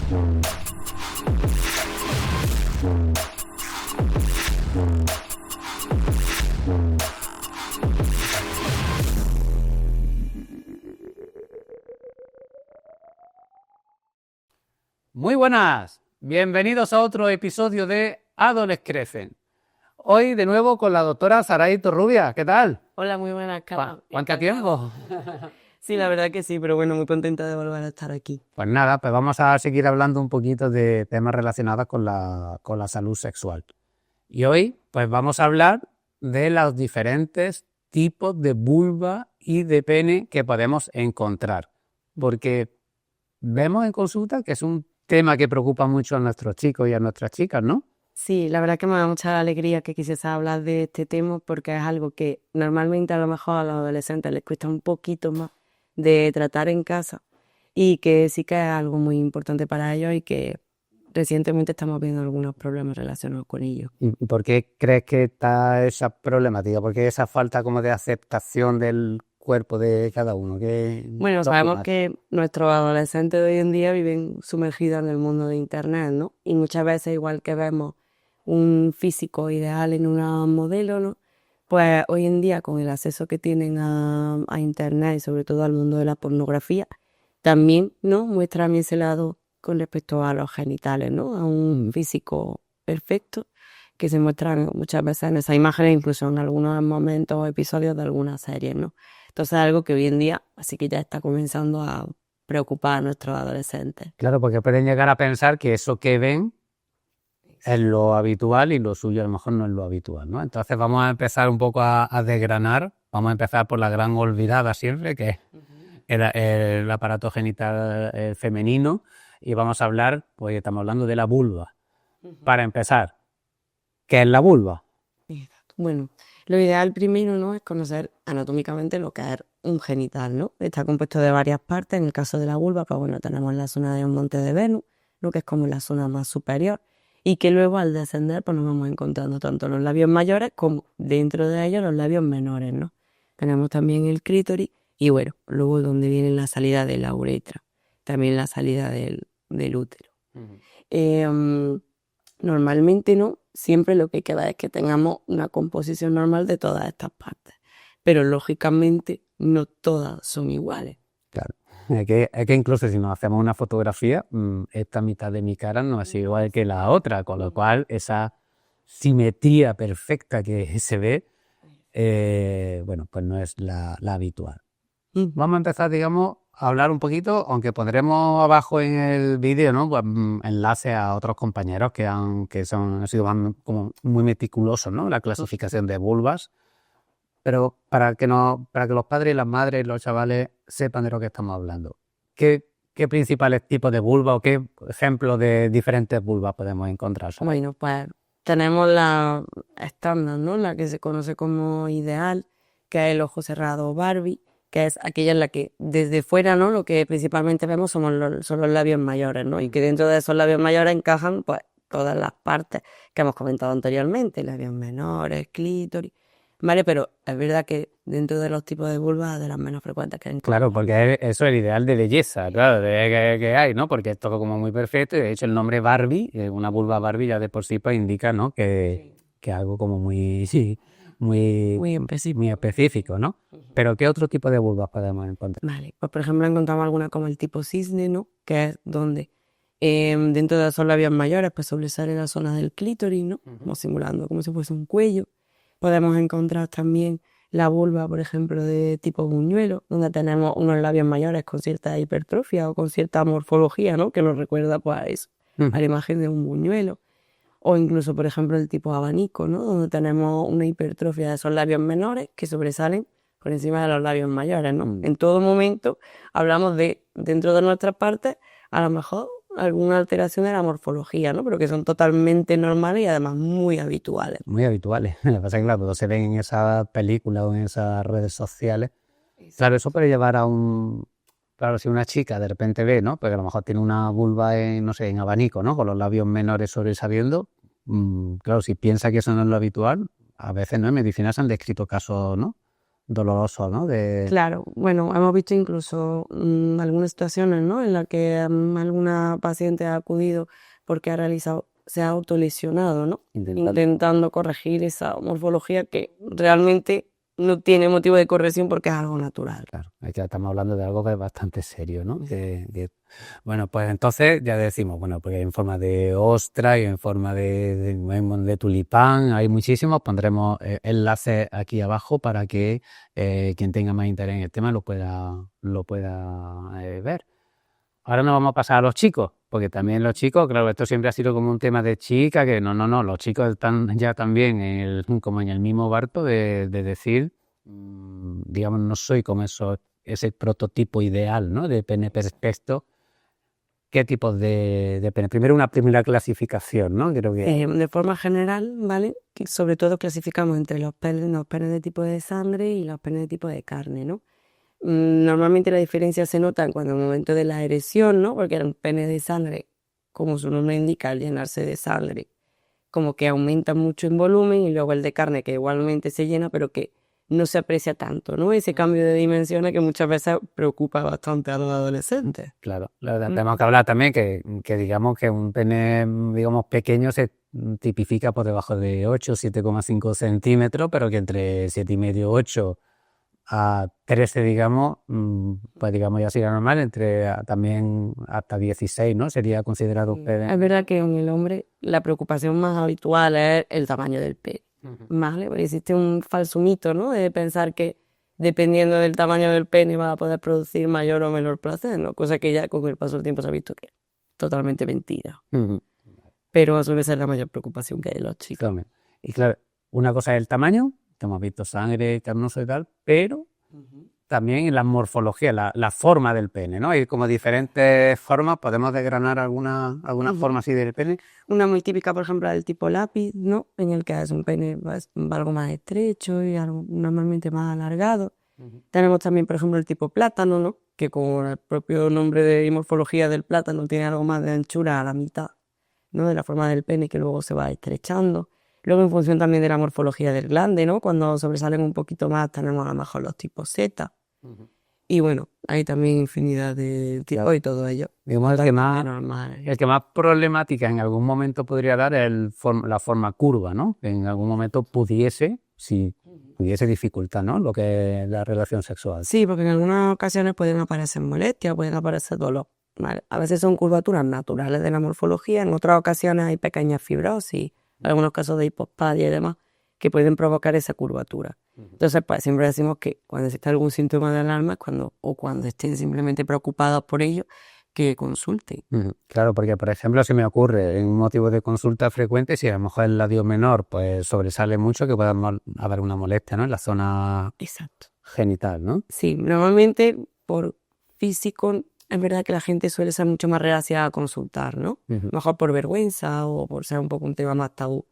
Muy buenas, bienvenidos a otro episodio de Adoles Crecen. Hoy de nuevo con la doctora Saray Torrubia, ¿qué tal? Hola, muy buenas, Carlos. ¿Cuánto tiempo? Sí, la verdad que sí, pero bueno, muy contenta de volver a estar aquí. Pues nada, pues vamos a seguir hablando un poquito de temas relacionados con la salud sexual. Y hoy pues vamos a hablar de los diferentes tipos de vulva y de pene que podemos encontrar. Porque vemos en consulta que es un tema que preocupa mucho a nuestros chicos y a nuestras chicas, ¿no? Sí, la verdad que me da mucha alegría que quisiese hablar de este tema porque es algo que normalmente a lo mejor a los adolescentes les cuesta un poquito más de tratar en casa y que sí que es algo muy importante para ellos y que recientemente estamos viendo algunos problemas relacionados con ellos. ¿Y por qué crees que está esa problemática? ¿Por qué esa falta como de aceptación del cuerpo de cada uno? Bueno, sabemos que nuestros adolescentes de hoy en día viven sumergidos en el mundo de Internet, ¿no? Y muchas veces, igual que vemos un físico ideal en una modelo, ¿no? Pues hoy en día, con el acceso que tienen a Internet y sobre todo al mundo de la pornografía, también, ¿no? Muestran ese lado con respecto a los genitales, ¿no? A un físico perfecto que se muestran muchas veces en esas imágenes, incluso en algunos momentos o episodios de algunas series, ¿no? Entonces es algo que hoy en día así que ya está comenzando a preocupar a nuestros adolescentes. Claro, porque pueden llegar a pensar que eso que ven es lo habitual y lo suyo a lo mejor no es lo habitual, ¿no? Entonces vamos a empezar un poco a desgranar, vamos a empezar por la gran olvidada siempre, que es el aparato genital femenino, y vamos a hablar, pues estamos hablando de la vulva. Para empezar, ¿qué es la vulva? Bueno, lo ideal primero, ¿no?, es conocer anatómicamente lo que es un genital, ¿no? Está compuesto de varias partes. En el caso de la vulva, pues bueno, tenemos la zona de un monte de Venus, lo que es como la zona más superior, y que luego al descender pues nos vamos encontrando tanto los labios mayores como dentro de ellos los labios menores, ¿no? Tenemos también el clítoris y bueno, luego donde viene la salida de la uretra, también la salida del útero. Normalmente no, siempre lo que queda es que tengamos una composición normal de todas estas partes, pero lógicamente no todas son iguales. Claro, es que incluso si nos hacemos una fotografía, esta mitad de mi cara no es igual que la otra, con lo cual esa simetría perfecta que se ve, bueno, pues no es la habitual. Vamos a empezar, digamos, a hablar un poquito, aunque pondremos abajo en el vídeo, ¿no?, pues, enlaces a otros compañeros que han sido como muy meticulosos, ¿no?, en la clasificación de vulvas, pero para que los padres y las madres y los chavales sepan de lo que estamos hablando. ¿Qué principales tipos de vulva o qué ejemplos de diferentes vulvas podemos encontrar? Bueno, pues tenemos la estándar, ¿no?, la que se conoce como ideal, que es el ojo cerrado Barbie, que es aquella en la que desde fuera, ¿no?, lo que principalmente vemos son los labios mayores, ¿no? Y que dentro de esos labios mayores encajan pues todas las partes que hemos comentado anteriormente, labios menores, clítoris, ¿vale? Pero es verdad que dentro de los tipos de vulvas de las menos frecuentes que hay. Claro, porque eso es el ideal de belleza, claro, que hay, ¿no? Porque es todo como muy perfecto, y de hecho el nombre Barbie, una vulva Barbie ya de por sí pues indica, ¿no?, que algo como muy específico, ¿no? Pero ¿qué otro tipo de vulvas podemos encontrar? Vale, pues por ejemplo encontramos alguna como el tipo cisne, ¿no?, que es donde dentro de esos labios mayores pues sobresale la zona del clítoris, ¿no?, como simulando como si fuese un cuello. Podemos encontrar también la vulva, por ejemplo, de tipo buñuelo, donde tenemos unos labios mayores con cierta hipertrofia o con cierta morfología, ¿no?, que nos recuerda pues a eso, a la imagen de un buñuelo. O incluso, por ejemplo, el tipo abanico, ¿no?, donde tenemos una hipertrofia de esos labios menores que sobresalen por encima de los labios mayores, ¿no? En todo momento hablamos de, dentro de nuestras partes, a lo mejor alguna alteración de la morfología, ¿no?, pero que son totalmente normales y además muy habituales. Muy habituales. Lo que pasa es que, claro, cuando se ven en esas películas o en esas redes sociales, claro, eso puede llevar a claro, si una chica de repente ve, ¿no?, porque a lo mejor tiene una vulva en abanico, ¿no?, con los labios menores sobresaliendo, claro, si piensa que eso no es lo habitual, a veces, ¿no?, en medicina se han descrito casos, ¿no?, dolorosos, ¿no? Claro, bueno, hemos visto incluso algunas situaciones, ¿no? En las que alguna paciente ha acudido porque se ha autolesionado, ¿no? Intentando corregir esa morfología que realmente no tiene motivo de corrección porque es algo natural. Claro, ya estamos hablando de algo que es bastante serio, ¿no? Bueno, pues entonces ya decimos, bueno, pues en forma de ostra y en forma de tulipán, hay muchísimos, pondremos enlaces aquí abajo para que quien tenga más interés en el tema lo pueda ver. Ahora nos vamos a pasar a los chicos, porque también los chicos, claro, esto siempre ha sido como un tema de chica, que no, los chicos están ya también como en el mismo barco de decir, digamos, no soy como ese prototipo ideal, ¿no? De pene perfecto. ¿Qué tipos de pene? Primero una primera clasificación, ¿no? Creo que... De forma general, ¿vale? Que sobre todo clasificamos entre los penes de tipo de sangre y los penes de tipo de carne, ¿no? Normalmente la diferencia se nota cuando en el momento de la erección, ¿no? Porque el pene de sangre, como su nombre indica, al llenarse de sangre, como que aumenta mucho en volumen, y luego el de carne que igualmente se llena, pero que no se aprecia tanto, ¿no? Ese cambio de dimensiones que muchas veces preocupa bastante a los adolescentes. Claro, tenemos que hablar también que digamos que un pene, digamos, pequeño se tipifica por debajo de 8, 7,5 centímetros, pero que entre 7,5, 8 a 13, digamos, pues digamos ya sería normal, también hasta 16, ¿no? Sería considerado un pene. Es verdad que en el hombre la preocupación más habitual es el tamaño del pene, ¿vale? Porque existe un falso mito, ¿no? De pensar que dependiendo del tamaño del pene va a poder producir mayor o menor placer, ¿no? Cosa que ya con el paso del tiempo se ha visto que es totalmente mentira. Pero suele ser la mayor preocupación que hay en los chicos. Totalmente. Y claro, una cosa es el tamaño, que hemos visto sangre, carnoso y tal, pero también la morfología, la forma del pene, ¿no? Hay como diferentes formas, podemos desgranar alguna forma así del pene. Una muy típica, por ejemplo, del tipo lápiz, ¿no? En el que es un pene algo más estrecho y algo normalmente más alargado. Tenemos también, por ejemplo, el tipo plátano, ¿no? Que con el propio nombre de morfología del plátano tiene algo más de anchura a la mitad, ¿no? De la forma del pene, que luego se va estrechando. Luego, en función también de la morfología del glande, ¿no? Cuando sobresalen un poquito más, tenemos a lo mejor los tipos Z. Y bueno, hay también infinidad de tipos y todo ello. Digamos, el que más problemática en algún momento podría dar es la forma curva, ¿no? Que en algún momento pudiese dificultar, ¿no? Lo que es la relación sexual. Sí, porque en algunas ocasiones pueden aparecer molestias, pueden aparecer dolor. ¿Vale? A veces son curvaturas naturales de la morfología, en otras ocasiones hay pequeñas fibrosis, algunos casos de hipospadia y demás, que pueden provocar esa curvatura. Entonces, pues siempre decimos que cuando existe algún síntoma de alarma o cuando estén simplemente preocupados por ello, que consulten. Claro, porque por ejemplo se me ocurre en un motivo de consulta frecuente, si a lo mejor el ladio menor pues sobresale mucho, que pueda haber una molestia, ¿no? En la zona genital, ¿no? Sí, normalmente por físico es verdad que la gente suele ser mucho más reacia a consultar, ¿no? Mejor por vergüenza o por ser un poco un tema más tabú.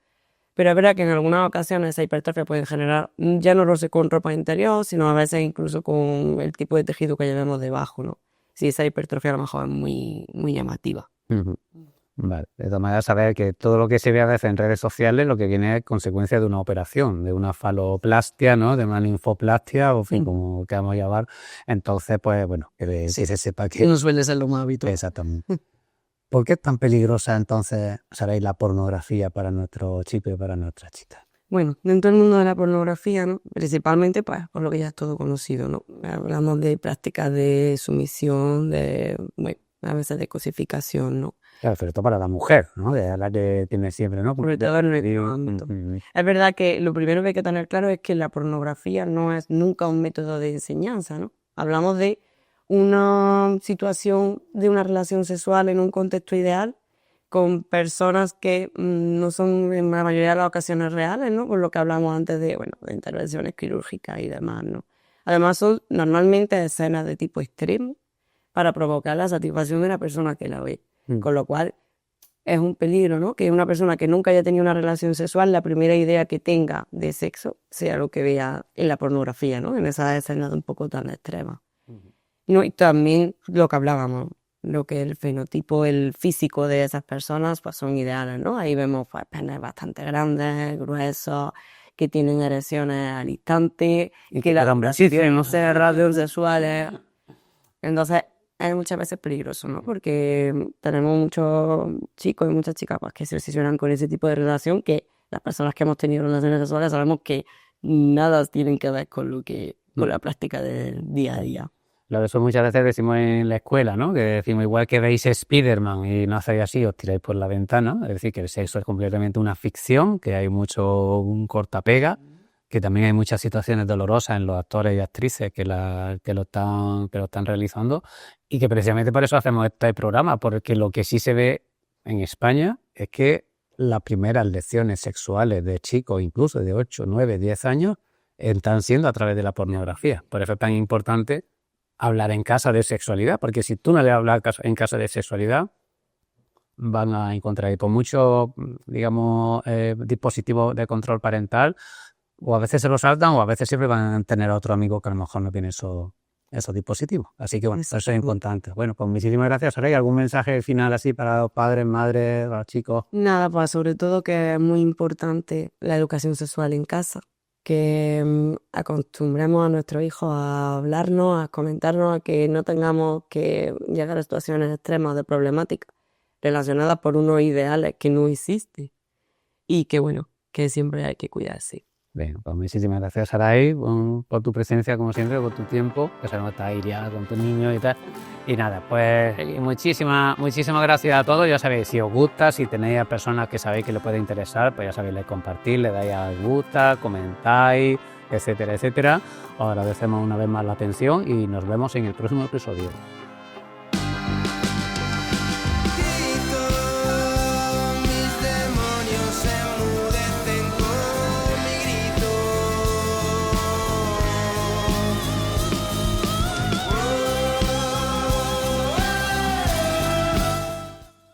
Pero es verdad que en algunas ocasiones esa hipertrofia puede generar ya no roce con ropa interior, sino a veces incluso con el tipo de tejido que llevemos debajo, ¿no? Si esa hipertrofia a lo mejor es muy, muy llamativa. Vale, de todas maneras saber que todo lo que se ve a veces en redes sociales lo que viene es consecuencia de una operación, de una faloplastia, ¿no? De una linfoplastia, o en fin, como queramos llamar. Entonces, pues bueno, que se sepa que... No suele ser lo más habitual. Exactamente. ¿Por qué es tan peligrosa entonces, sabéis, la pornografía para nuestros chicos y para nuestras chicas? Bueno, dentro del mundo de la pornografía, ¿no? Principalmente, pues, por lo que ya es todo conocido, ¿no? Hablamos de prácticas de sumisión, a veces de cosificación, ¿no? Claro, sobre todo para la mujer, ¿no? De la que tiene siempre, ¿no? Sobre todo en nuestro ámbito. Es verdad que lo primero que hay que tener claro es que la pornografía no es nunca un método de enseñanza, ¿no? Hablamos de una situación de una relación sexual en un contexto ideal con personas que no son en la mayoría de las ocasiones reales, ¿no? Por lo que hablamos antes de intervenciones quirúrgicas y demás, ¿no? Además son normalmente escenas de tipo extremo para provocar la satisfacción de la persona que la ve. Con lo cual es un peligro, ¿no? Que una persona que nunca haya tenido una relación sexual, la primera idea que tenga de sexo sea lo que vea en la pornografía, ¿no? En esas escenas un poco tan extremas. ¿No? Y también lo que hablábamos, lo que el fenotipo, el físico de esas personas, pues son ideales, ¿no? Ahí vemos pues, penes bastante grandes, gruesos, que tienen erecciones al instante, que las las tienen, no sé, rasgos sexuales. Entonces, es muchas veces peligroso, ¿no? Porque tenemos muchos chicos y muchas chicas pues, que se obsesionan con ese tipo de relación, que las personas que hemos tenido relaciones sexuales sabemos que nada tienen que ver con con la práctica del día a día. Lo de eso muchas veces decimos en la escuela, ¿no? Que decimos, igual que veis Spiderman y no hacéis así, os tiráis por la ventana. Es decir, que el sexo es completamente una ficción, que hay mucho un cortapega, que también hay muchas situaciones dolorosas en los actores y actrices que lo están realizando, y que precisamente por eso hacemos este programa, porque lo que sí se ve en España es que las primeras lecciones sexuales de chicos, incluso de 8, 9, 10 años, están siendo a través de la pornografía. Por eso es tan importante hablar en casa de sexualidad, porque si tú no le hablas en casa de sexualidad, van a encontrar ahí por muchos, digamos, dispositivos de control parental, o a veces se lo saltan, o a veces siempre van a tener a otro amigo que a lo mejor no tiene esos dispositivos. Así que bueno, eso es importante. Bueno, pues muchísimas gracias, Soraya. ¿Algún mensaje final así para los padres, madres, para los chicos? Nada, pues sobre todo que es muy importante la educación sexual en casa, que acostumbremos a nuestros hijos a hablarnos, a comentarnos, a que no tengamos que llegar a situaciones extremas de problemática relacionadas por unos ideales que no existen y que bueno, que siempre hay que cuidarse. Bien, pues muchísimas gracias, Saray, por tu presencia, como siempre, por tu tiempo, que sabemos que estás ahí ya con tu niño y tal. Y nada, pues muchísimas gracias a todos. Ya sabéis, si os gusta, si tenéis a personas que sabéis que les puede interesar, pues ya sabéis, le compartís, le dais a gusta, comentáis, etcétera, etcétera. Os agradecemos una vez más la atención y nos vemos en el próximo episodio.